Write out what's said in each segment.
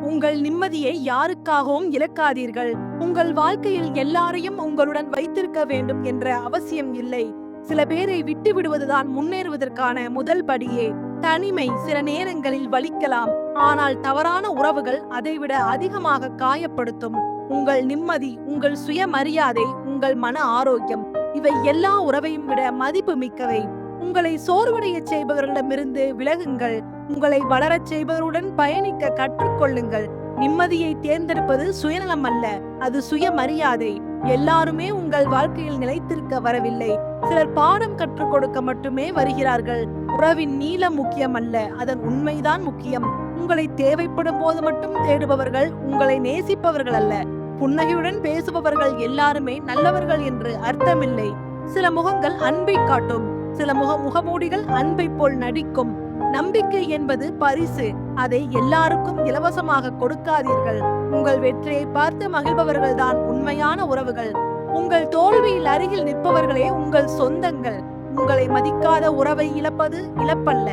உங்கள் நிம்மதியை யாருக்காகவும் இழக்காதீர்கள். உங்கள் வாழ்க்கையில் எல்லாரையும் உங்களுடன் வைத்திருக்க வேண்டும் என்ற அவசியம் இல்லை. சில பேரை விட்டு விடுவதுதான் முன்னேறுவதற்கான முதல் படியே. தனிமை சில நேரங்களில் வலிக்கலாம், ஆனால் தவறான உறவுகள் அதைவிட அதிகமாக காயப்படுத்தும். உங்கள் நிம்மதி, உங்கள் சுயமரியாதை, உங்கள் மன ஆரோக்கியம், இவை எல்லா உறவையும் விட மதிப்பு மிக்கவை. உங்களை சோர்வடைய செய்பவர்களிடமிருந்து விலகுங்கள். உங்களை வளரச் செய்பவருடன் பயணிக்க கற்றுக்கொள்ளுங்கள். நிம்மதியை தேர்ந்தெடுப்பது சுயநலம் அல்ல, அது சுயமரியாதை. எல்லாருமே உங்கள் வாழ்க்கையில் நிலைத்திருக்க வரவில்லை. சிலர் பாடம் கற்றுக் கொடுக்க மட்டுமே வருகிறார்கள். உறவின் நீளம் முக்கியம் அல்ல, அதன் உண்மைதான் முக்கியம். உங்களை தேவைப்படும் போது மட்டும் தேடுபவர்கள் உங்களை நேசிப்பவர்கள் அல்ல. புன்னகையுடன் பேசுபவர்கள் எல்லாருமே நல்லவர்கள் என்று அர்த்தமில்லை. சில முகங்கள் அன்பை காட்டும், சில முகமூடிகள் அன்பை போல் நடிக்கும். நம்பிக்கை என்பது பரிசு, அதை எல்லாருக்கும் இலவசமாக கொடுக்காதீர்கள். உங்கள் வெற்றியை பார்த்து மகிழ்பவர்கள் தான் உண்மையான உறவுகள். உங்கள் தோல்வியில் அருகில் நிற்பவர்களே உங்கள் சொந்தங்கள். உங்களை மதிக்காத உறவை இழப்பது இழப்பல்ல.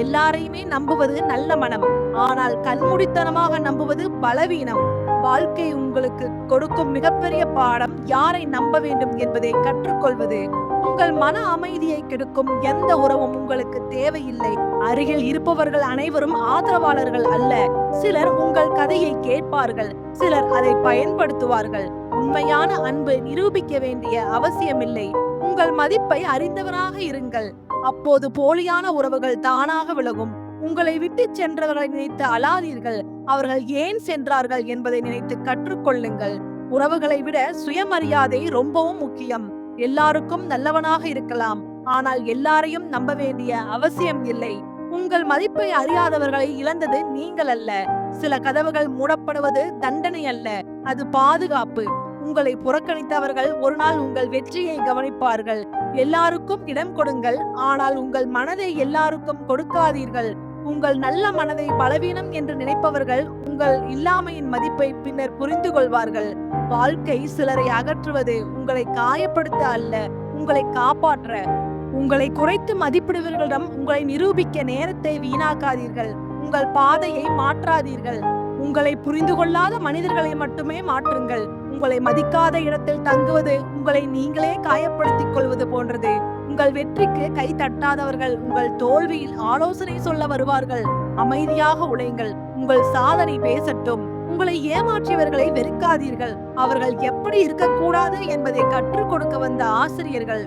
எல்லாரையுமே நம்புவது நல்ல மனம், ஆனால் கண்மூடித்தனமாக நம்புவது பலவீனம். வாழ்க்கை உங்களுக்கு கொடுக்கும் மிகப்பெரிய பாடம் யாரை நம்ப வேண்டும் என்பதை கற்றுக்கொள்வது. உங்கள் மன அமைதியை கெடுக்கும் எந்த உறவும் உங்களுக்கு தேவையில்லை. அருகில் இருப்பவர்கள் அனைவரும் ஆதரவாளர்கள் அல்ல. சிலர் உங்கள் கதையை கேட்பார்கள், சிலர் அதை பயன்படுத்துவார்கள். உண்மையான அன்பு நிரூபிக்க வேண்டிய அவசியமில்லை. உங்கள் மதிப்பை அறிந்தவராக இருங்கள், அப்போது போலியான உறவுகள் தானாக விலகும். உங்களை விட்டு சென்றவர்களை நினைத்து அழாதீர்கள், அவர்கள் ஏன் சென்றார்கள் என்பதை நினைத்து கற்றுக்கொள்ளுங்கள். உறவுகளை விட சுயமரியாதை ரொம்பவும் முக்கியம். எல்லாருக்கும் நல்லவனாக இருக்கலாம், ஆனால் எல்லாரையும் நம்ப வேண்டிய அவசியம் இல்லை. உங்கள் மதிப்பை அறியாதவர்களை இழந்தது நீங்கள் அல்ல. சில கதவுகள் மூடப்படுவது தண்டனை அல்ல, அது பாதுகாப்பு. உங்களை புறக்கணித்தவர்கள் ஒரு நாள் உங்கள் வெற்றியை கவனிப்பார்கள். எல்லாருக்கும் இடம் கொடுங்கள், ஆனால் உங்கள் மனதை எல்லாருக்கும் கொடுக்காதீர்கள். உங்கள் நல்ல மனதை பலவீனம் என்று நினைப்பவர்கள் உங்கள் இல்லாமையின் மதிப்பை பின்னர் புரிந்து கொள்வார்கள். வாழ்க்கை சிலரை அகற்றுவது உங்களை காயப்படுத்த அல்ல, உங்களை காப்பாற்ற. உங்களை குறைத்து மதிப்பிடுவர்களிடம் உங்களை நிரூபிக்க நேரத்தை வீணாக்காதீர்கள். உங்கள் பாதையை மாற்றாதீர்கள். உங்களை புரிந்து கொள்ளாத மனிதர்களை மட்டுமே மாற்றுங்கள். உங்களை மதிக்காத இடத்தில் தங்குவது உங்களை நீங்களே காயப்படுத்திக் கொள்வது போன்றது. உங்கள் வெற்றிக்கு கை தட்டாதவர்கள் உங்கள் தோல்வியில் ஆலோசனை சொல்ல வருவார்கள். அமைதியாக உழைங்கள், உங்கள் சாதனை பேசட்டும். உங்களை ஏமாற்றியவர்களை வெறுக்காதீர்கள். அவர்கள் எப்படி இருக்கக்கூடாது என்பதை கற்றுக் கொடுக்க வந்த ஆசிரியர்கள்.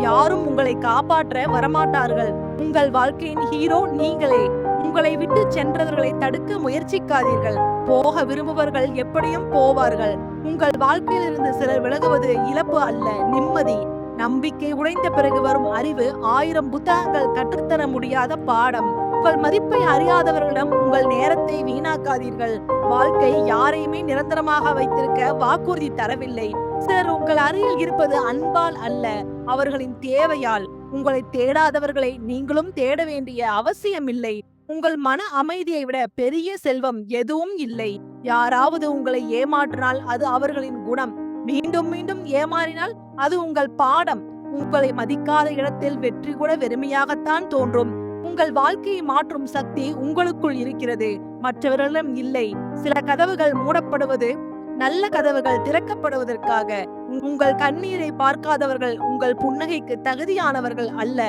யாரும் உங்களை காப்பாற்ற வரமாட்டார்கள். உங்கள் வாழ்க்கையின் ஹீரோ நீங்களே. உங்களை விட்டு சென்றவர்களை தடுக்க முயற்சிக்காதீர்கள். போக விரும்புபவர்கள் எப்படியும் போவார்கள். உங்கள் வாழ்க்கையில் இருந்து சிலர் விலகுவது இழப்பு அல்ல, நிம்மதி. நம்பிக்கை உடைந்த பிறகு வரும் அறிவு 1000 புத்தகங்கள் கற்றுத்தர முடியாத பாடம். உங்கள் மதிப்பை அறியாதவர்களிடம் உங்கள் நேரத்தை வீணாக்காதீர்கள். வாழ்க்கை யாரையுமே நிரந்தரமாக வைத்திருக்க வாக்குறுதி தரவில்லை. சிலர் உங்கள் அருகில் இருப்பது அன்பால் அல்ல, அவர்களின் தேவையால். உங்களை தேடாதவர்களை நீங்களும் தேட வேண்டிய அவசியமில்லை. உங்கள் மன அமைதியை விட பெரிய செல்வம் எதுவும் இல்லை. யாராவது உங்களை ஏமாற்றினால் அது அவர்களின் குணம். மீண்டும் மீண்டும் ஏமாறினால் அது உங்கள் பாடம். உங்களை மதிக்காத இடத்தில் வெற்றி கூட வெறுமையாகத்தான் தோன்றும். உங்கள் வாழ்க்கையை மாற்றும் சக்தி உங்களுக்குள் இருக்கிறது, மற்றவர்களிடம் இல்லை. சில கதவுகள் மூடப்படுவது நல்ல கதவுகள் திறக்கப்படுவதற்காக. உங்கள் கண்ணீரை பார்க்காதவர்கள் உங்கள் புன்னகைக்கு தகுதியானவர்கள் அல்ல.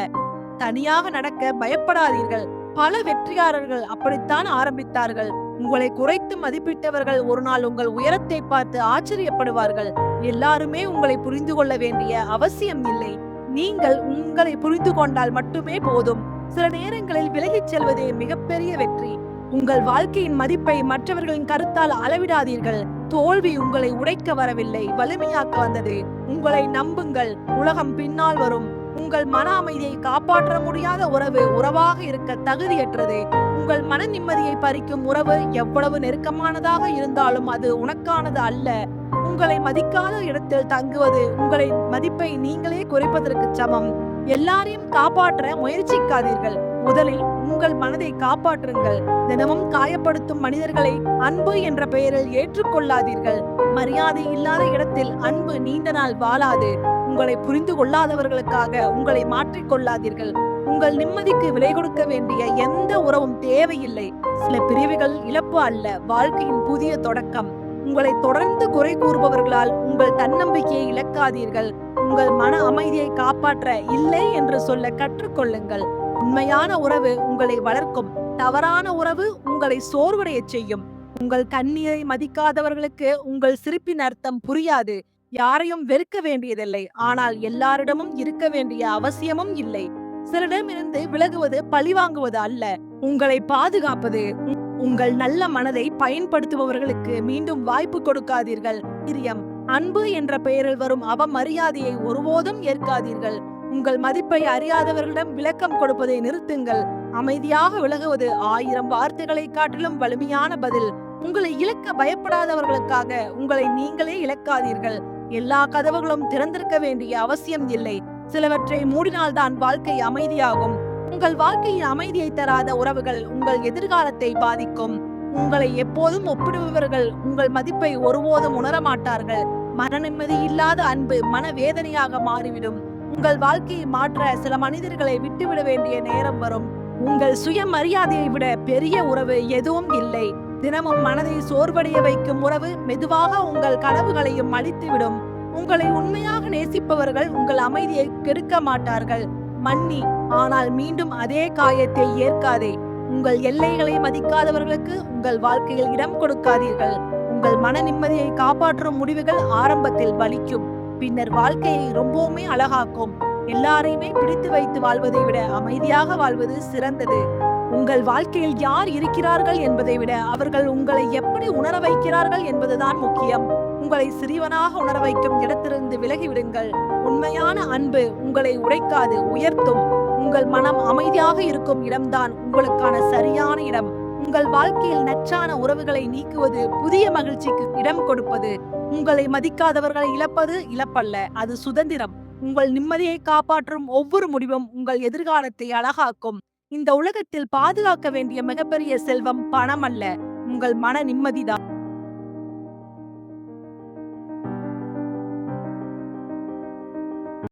தனியாக நடக்க பயப்படாதீர்கள். பல வெற்றியாளர்கள் அப்படித்தான் ஆரம்பித்தார்கள். உங்களை குறைத்து மதிப்பிட்டவர்கள் ஒரு நாள் உங்கள் உயரத்தை பார்த்து ஆச்சரியப்படுவார்கள். எல்லாருமே உங்களை புரிந்து கொள்ள வேண்டிய அவசியம் இல்லை. நீங்கள் உங்களை புரிந்து கொண்டால் மட்டுமே போதும். சில நேரங்களில் விலகிச் செல்வதே மிகப்பெரிய வெற்றி. உங்கள் வாழ்க்கையின் மதிப்பை மற்றவர்களின் கருத்தால் அளவிடாதீர்கள். தோல்வி உங்களை உடைக்க வரவில்லை, வலிமையாக்க வந்தது. உங்களை நம்புங்கள், உலகம் பின்னால் வரும். உங்கள் மன அமைதியை காப்பாற்ற முடியாத உறவு உறவாக இருக்க தகுதியற்றது. உங்கள் மன நிம்மதியை பறிக்கும் உறவு எவ்வளவு நெருக்கமானதாக இருந்தாலும் அது உனக்கானது அல்ல. உங்களை மதிக்காத இடத்தில் தங்குவது உங்களின் மதிப்பை நீங்களே குறைப்பதற்கு சமம். எல்லாரையும் காப்பாற்ற முயற்சிக்காதீர்கள். முதலில் உங்கள் மனதை காப்பாற்றுங்கள். தினமும் காயப்படுத்தும் மனிதர்களை அன்பு என்ற பெயரில் ஏற்றுக்கொள்ளாதீர்கள். மரியாதை இல்லாத இடத்தில் அன்பு நீண்ட நாள் வாழாது. உங்களை புரிந்து கொள்ளாதவர்களுக்காக உங்களை மாற்றிக் கொள்ளாதீர்கள். உங்கள் நிம்மதிக்கு விலை கொடுக்க வேண்டிய எந்த உறவும் தேவையில்லை. சில பிரிவுகள் இழப்பு அல்ல, வாழ்க்கையின் புதிய தொடக்கம். உங்களை தொடர்ந்து குறை கூறுபவர்களால் உங்கள் தன்னம்பிக்கையை இழக்காதீர்கள். உங்கள் மன அமைதியை காப்பாற்ற இல்லை என்று சொல்ல கற்றுக்கொள்ளுங்கள். உண்மையான உறவு உங்களை வளர்க்கும், தவறான உறவு உங்களை சோர்வடைய செய்யும். உங்கள் கண்ணீரை மதிக்காதவர்களுக்கு உங்கள் சிரிப்பின் அர்த்தம் புரியாது. யாரையும் வெறுக்க வேண்டியதில்லை, ஆனால் எல்லாரிடமும் இருக்க வேண்டிய அவசியமும் இல்லை. சிலரிடமிருந்து விலகுவது பழிவாங்குவது அல்ல, உங்களை பாதுகாப்பது. உங்கள் நல்ல மனதை பயன்படுத்துபவர்களுக்கு மீண்டும் வாய்ப்பு கொடுக்காதீர்கள். பிரியம், அன்பு என்ற பெயரில் வரும் அவமரியாதையை ஒருபோதும் ஏற்காதீர்கள். உங்கள் மதிப்பை அறியாதவர்களிடம் விளக்கம் கொடுப்பதை நிறுத்துங்கள். அமைதியாக விலகுவது 1000 வார்த்தைகளை காட்டிலும் வலிமையான பதில். உங்களை இழக்க பயப்படாதவர்களுக்காக உங்களை நீங்களே இழக்காதீர்கள். எல்லா கதவுகளும் திறந்திருக்க வேண்டிய அவசியம் இல்லை. சிலவற்றை மூடினால்தான் வாழ்க்கை அமைதியாகும். உங்கள் வாழ்க்கையின் அமைதியை தராத உறவுகள் உங்கள் எதிர்காலத்தை பாதிக்கும். உங்களை எப்போதும் ஒப்பிடுபவர்கள் உங்கள் மதிப்பை ஒருபோதும் உணரமாட்டார்கள். மன நிம்மதி இல்லாத அன்பு மனவேதனையாக மாறிவிடும். உங்கள் வாழ்க்கையை மாற்ற சில மனிதர்களை விட்டுவிட வேண்டிய நேரம் வரும். உங்கள் சுயமரியாதையை விட பெரிய உறவு எதுவும் இல்லை. தினமும் மனதை சோர்வடைய வைக்கும் உறவு மெதுவாக உங்கள் கனவுகளையும் அழித்துவிடும். உங்களை உண்மையாக நேசிப்பவர்கள் உங்கள் அமைதியை கெடுக்க மாட்டார்கள். மன்னி, ஆனால் மீண்டும் அதே காயத்தை ஏற்காதே. உங்கள் எல்லைகளை மதிக்காதவர்களுக்கு உங்கள் வாழ்க்கையில் இடம் கொடுக்காதீர்கள். உங்கள் மன நிம்மதியை காப்பாற்றும் முடிவுகள் ஆரம்பத்தில் வலிக்கும், பின்னர் வாழ்க்கையை ரொம்பவுமே அழகாக்கும். எல்லாரையுமே பிடித்து வைத்து வாழ்வதை விட அமைதியாக வாழ்வது சிறந்தது. உங்கள் வாழ்க்கையில் யார் இருக்கிறார்கள் என்பதை விட அவர்கள் உங்களை எப்படி உணர வைக்கிறார்கள் என்பதுதான் முக்கியம். உங்களை சிறியவனாக உணர வைக்கும் இடத்திலிருந்து விலகிவிடுங்கள். உண்மையான அன்பு உங்களை உடைக்காது, உயர்த்தும். உங்கள் மனம் அமைதியாக இருக்கும் இடம்தான் உங்களுக்கான சரியான இடம். உங்கள் வாழ்க்கையில் நச்சான உறவுகளை நீக்குவது புதிய மகிழ்ச்சிக்கு இடம் கொடுப்பது. உங்களை மதிக்காதவர்களை இழப்பது இழப்பல்ல, அது சுதந்திரம். உங்கள் நிம்மதியை காப்பாற்றும் ஒவ்வொரு முடிவும் உங்கள் எதிர்காலத்தை அழகாக்கும். இந்த உலகத்தில் பாதுகாக்க வேண்டிய மிகப்பெரிய செல்வம் பணம் அல்ல, உங்கள் மன நிம்மதிதான்.